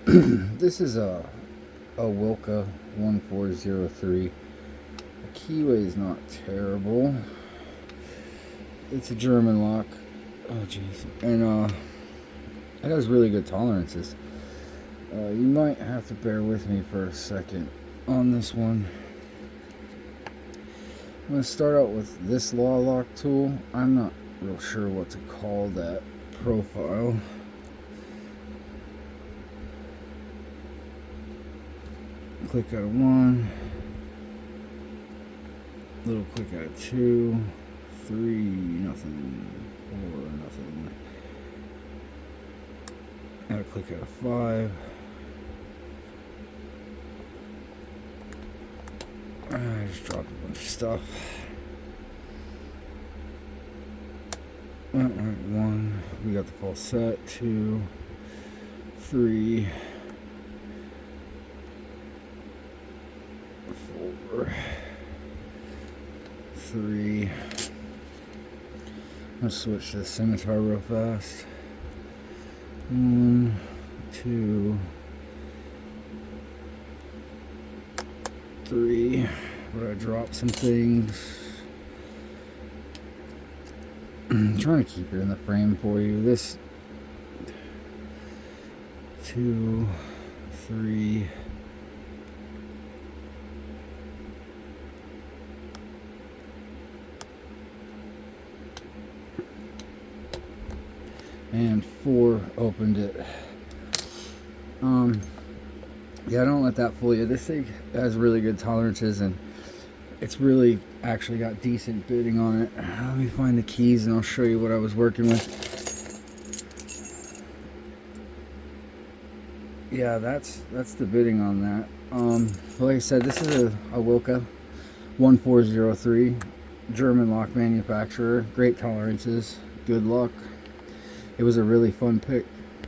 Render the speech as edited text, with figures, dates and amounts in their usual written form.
This is a Wilka 1403. The keyway is not terrible. It's a German lock. Oh jeez. And it has really good tolerances. You might have to bear with me for a second on this one. I'm going to start out with this law lock tool. I'm not real sure what to call that profile. Click out of 1, little click out of 2, 3, nothing, 4, nothing, add a click out of 5, I just dropped a bunch of stuff. 1, we got the full set, 2, 3, 4, 3. I'm gonna switch to the scimitar real fast. 1, 2, 3. But I dropped some things. I'm trying to keep it in the frame for you. This 2, 3. And 4 opened it. Yeah, don't let that fool you. This thing has really good tolerances, and it's really actually got decent bitting on it. Let me find the keys and I'll show you what I was working with. Yeah, that's the bitting on that. Like I said, this is a Wilka 1403, German lock manufacturer. Great tolerances, good luck. It was a really fun pick.